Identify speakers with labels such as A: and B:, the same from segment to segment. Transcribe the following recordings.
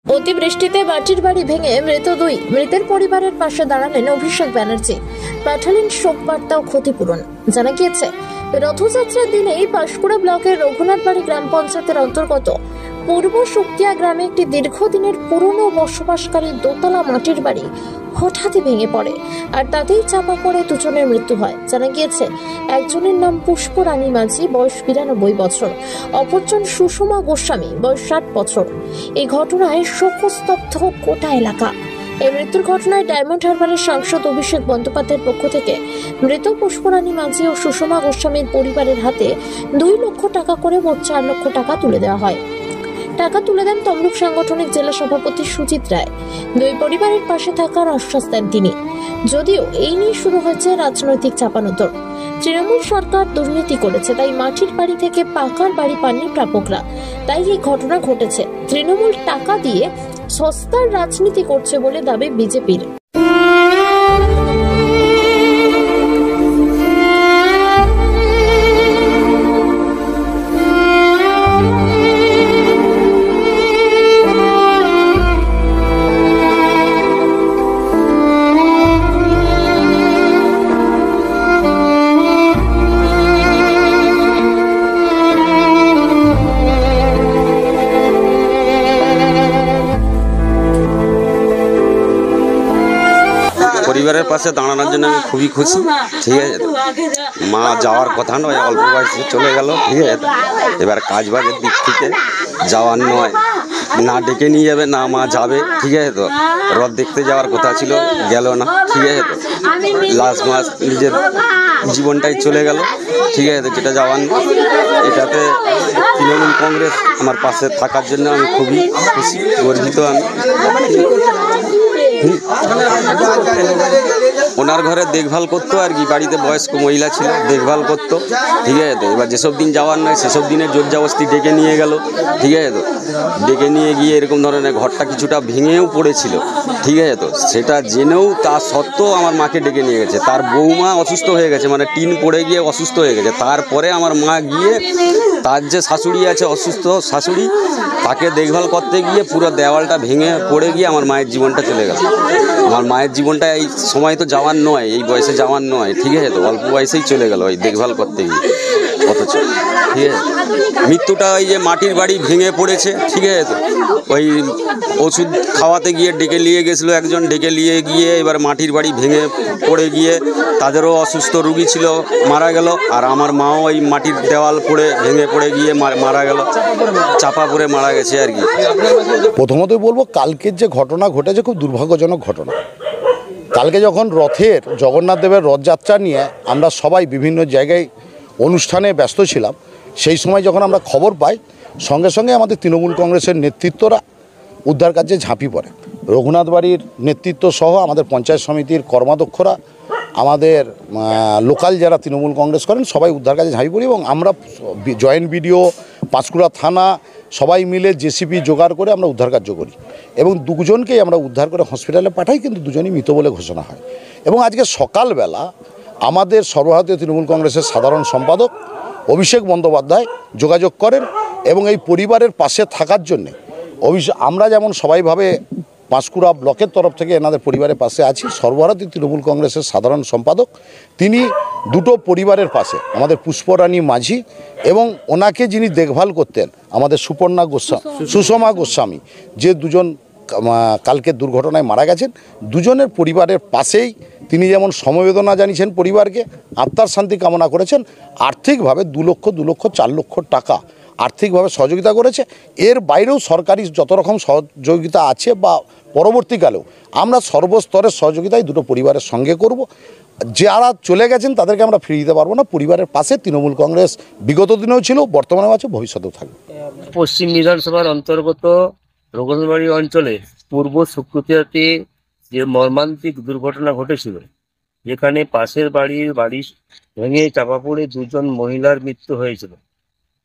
A: অতিবৃষ্টিতে মাটির বাড়ি ভেঙে মৃত দুই, মৃতের পরিবারের পাশে দাঁড়ালেন অভিষেক ব্যানার্জি, পাঠালেন শোক বার্তা ও ক্ষতিপূরণ। জানা গিয়েছে, রথযাত্রার দিনেই পাঁশকুড়া ব্লকের রঘুনাথবাড়ি গ্রাম পঞ্চায়েতের অন্তর্গত পূর্ব শুক্তিয়া গ্রামে একটি দীর্ঘদিনের পুরনো বসবাসকারী দোতলা মাটির বাড়ি হঠাৎই ভেঙে পড়ে, আর তাতেই চাপা পড়ে দুজনের মৃত্যু হয়। জানা গিয়েছে, একজনের নাম পুষ্পরানী মাঝি, বয়স 92 বছর, অপরজন সুষমা গোস্বামী, বয়স 60 বছর। এই ঘটনায় শোকস্তব্ধ গোটা এলাকা। এই মৃত্যুর ঘটনায় ডায়মন্ড হারবারের সাংসদ অভিষেক বন্দ্যোপাধ্যায়ের পক্ষ থেকে মৃত পুষ্পরানী মাঝি ও সুষমা গোস্বামীর পরিবারের হাতে 2 লক্ষ টাকা করে মোট 4 লক্ষ টাকা তুলে দেওয়া হয়। টাকা তুলে দেন তমলুক সাংগঠনিক জেলা সভাপতি সুজিত রায়। দুই পরিবারের পাশে থাকার আশ্বাস দেন তিনি। যদিও এই নিয়ে শুরু হয়েছে রাজনৈতিক চাপানোতর। তৃণমূল সরকার দুর্নীতি করেছে, তাই মাটির বাড়ি থেকে পাকার বাড়ি পাননি প্রাপকরা, তাই এই ঘটনা ঘটেছে। তৃণমূল টাকা দিয়ে সস্তার রাজনীতি করছে বলে দাবি বিজেপির।
B: পরিবারের পাশে দাঁড়ানোর জন্য আমি খুবই খুশি। ঠিক আছে, মা যাওয়ার কথা নয়, অল্প বয়সে চলে গেল। ঠিক আছে, এবার কাজ বাজের দিক থেকে যাওয়ার নয়, না ডেকে নিয়ে যাবে না মা যাবে। ঠিক আছে, তো রথ দেখতে যাওয়ার কথা ছিল, গেল না। ঠিক আছে, তো লাস্ট মাস নিজের জীবনটাই চলে গেল। ঠিক আছে, যেটা যাওয়ার এটাতে তৃণমূল কংগ্রেস আমার পাশে থাকার জন্য আমি খুবই খুশি, গর্বিত। আমি ওনার ঘরে দেখভাল করতো আর কি, বাড়িতে বয়স্ক মহিলা ছিল, দেখভাল করতো। ঠিক আছে, তো এবার যেসব দিন যাওয়ার নয় সেসব দিনে জোর জবরদস্তি ডেকে নিয়ে গেল। ঠিক আছে, তো ডেকে নিয়ে গিয়ে এরকম ধরনের ঘরটা কিছুটা ভেঙেও পড়েছিল। ঠিক আছে, তো সেটা জেনেও তা সত্ত্বেও আমার মাকে ডেকে নিয়ে গেছে। তার বৌমা অসুস্থ হয়ে গেছে, মানে টিন পড়ে গিয়ে অসুস্থ হয়ে গেছে। তারপরে আমার মা গিয়ে তার যে শাশুড়ি আছে, অসুস্থ শাশুড়ি, তাকে দেখভাল করতে গিয়ে পুরো দেওয়ালটা ভেঙে পড়ে গিয়ে আমার মায়ের জীবনটা চলে গেল। আমার মায়ের জীবনটা এই সময় তো যাওয়ার নয়, এই বয়সে যাওয়ার নয়। ঠিক আছে, তো অল্প বয়সেই চলে গেল ওই দেখভাল করতে গিয়ে, অথচ ঠিক আছে মৃত্যুটা ওই যে মাটির বাড়ি ভেঙে পড়েছে। ঠিক আছে, তো ওই ওষুধ খাওয়াতে গিয়ে ডেকে নিয়ে গেছিলো একজন, ডেকে নিয়ে গিয়ে এবার মাটির বাড়ি ভেঙে পড়ে গিয়ে তাদেরও অসুস্থ রুগী ছিল, মারা গেল। আর আমার মাও ওই মাটির দেওয়াল পড়ে ভেঙে পড়ে গিয়ে মারা গেল, চাপা পড়ে মারা গেছে আর কি।
C: প্রথমতই বলবো, কালকের যে ঘটনা ঘটেছে খুব দুর্ভাগ্যজনক ঘটনা। কালকে যখন রথের জগন্নাথ দেবের রথযাত্রা নিয়ে আমরা সবাই বিভিন্ন জায়গায় অনুষ্ঠানে ব্যস্ত ছিলাম, সেই সময় যখন আমরা খবর পাই, সঙ্গে সঙ্গে আমাদের তৃণমূল কংগ্রেসের নেতৃত্বরা উদ্ধার কার্যে ঝাঁপি পড়ে। রঘুনাথ বাড়ির নেতৃত্ব সহ আমাদের পঞ্চায়েত সমিতির কর্মাধ্যক্ষরা, আমাদের লোকাল যারা তৃণমূল কংগ্রেস করেন, সবাই উদ্ধার কাজে ঝাঁপি পড়ি এবং আমরা জয়েন্ট বিডিও, পাঁশকুড়া থানা সবাই মিলে জেসিপি জোগাড় করে আমরা উদ্ধার কার্য করি এবং দুজনকেই আমরা উদ্ধার করে হসপিটালে পাঠাই, কিন্তু দুজনই মৃত বলে ঘোষণা হয়। এবং আজকে সকালবেলা আমাদের সর্বভারতীয় তৃণমূল কংগ্রেসের সাধারণ সম্পাদক অভিষেক বন্দ্যোপাধ্যায় যোগাযোগ করেন এবং এই পরিবারের পাশে থাকার জন্যে আমরা যেমন সবাইভাবে পাঁশকুড়া ব্লকের তরফ থেকে এনাদের পরিবারের পাশে আছি, সর্বভারতীয় তৃণমূল কংগ্রেসের সাধারণ সম্পাদক তিনি দুটো পরিবারের পাশে, আমাদের পুষ্পরানী মাঝি এবং ওনাকে যিনি দেখভাল করতেন আমাদের সুষমা গোস্বামী, যে দুজন কালকে দুর্ঘটনায় মারা গেছেন, দুজনের পরিবারের পাশেই তিনি যেমন সমবেদনা জানিয়েছেন, পরিবারকে আত্মার শান্তি কামনা করেছেন, আর্থিকভাবে 2 লক্ষ 4 লক্ষ টাকা আর্থিকভাবে সহযোগিতা করেছে। এর বাইরেও সরকারি যত রকম সহযোগিতা আছে বা পরবর্তীকালেও আমরা সর্বস্তরের সহযোগিতায় দুটো পরিবারের সঙ্গে করব। যারা চলে গেছেন তাদেরকে আমরা ফিরিয়ে দিতে পারবো না। পরিবারের পাশে তৃণমূল কংগ্রেস বিগত দিনেও ছিল, বর্তমানেও আছে, ভবিষ্যতেও থাকবে।
D: পশ্চিম বিধানসভার অন্তর্গত রঘুনাথবাড়ি অঞ্চলে পূর্ব শুক্তিয়াতে যে মর্মান্তিক দুর্ঘটনা ঘটেছিল, যেখানে পাশের বাড়ি ভেঙে চাপা পড়ে 2জন মহিলার মৃত্যু হয়েছিল,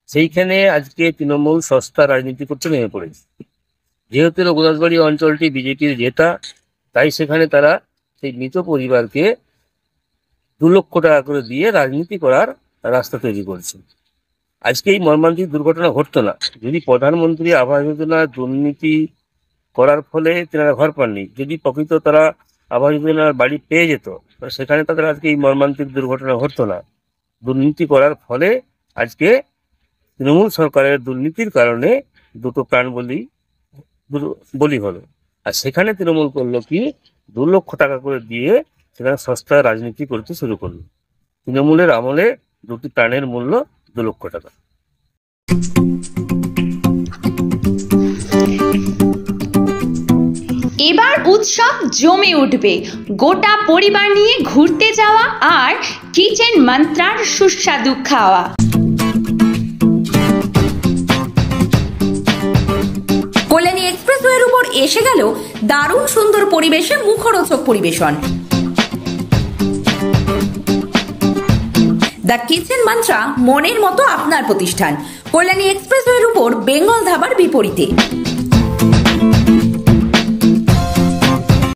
D: সেইখানে আজকে তৃণমূল সস্তা রাজনীতি করতে নেমে পড়েছে। যেহেতু রঘুনাথবাড়ি অঞ্চলটি বিজেপির জেতা, তাই সেখানে তারা সেই মৃত পরিবারকে 2 লক্ষ টাকা করে দিয়ে রাজনীতি করার রাস্তা তৈরি করছে। আজকে এই মর্মান্তিক দুর্ঘটনা ঘটতো না যদি প্রধানমন্ত্রী আবাস যোজনা দুর্নীতি করার ফলে তেনারা ঘর পাননি। যদি প্রকৃত তারা আবাস যোজনার বাড়ি পেয়ে যেত, সেখানে তাদের আজকে এই মর্মান্তিক দুর্ঘটনা ঘটতো না। দুর্নীতি করার ফলে আজকে তৃণমূল সরকারের দুর্নীতির কারণে দুটো প্রাণ বলি হলো। আর সেখানে তৃণমূল করলো কি, 2 লক্ষ টাকা করে দিয়ে সেখানে সস্তায় রাজনীতি করতে শুরু করলো। তৃণমূলের আমলে 2টি প্রাণের মূল্য 2 লক্ষ টাকা।
E: এবার উৎসব জমে উঠবে। গোটা পরিবার নিয়ে ঘুরতে যাওয়া আর কিচেন মন্ত্রার সুস্বাদু খাওয়া।
F: কল্যাণী এক্সপ্রেসওয়ের উপর এসে গেল দারুণ সুন্দর পরিবেশে মুখরোচক পরিবেশন। দ্য কিচেন মন্ত্রা মনের মতো আপনার প্রতিষ্ঠান। কল্যাণী এক্সপ্রেসওয়ের উপর বেঙ্গল ধাবার বিপরীতে।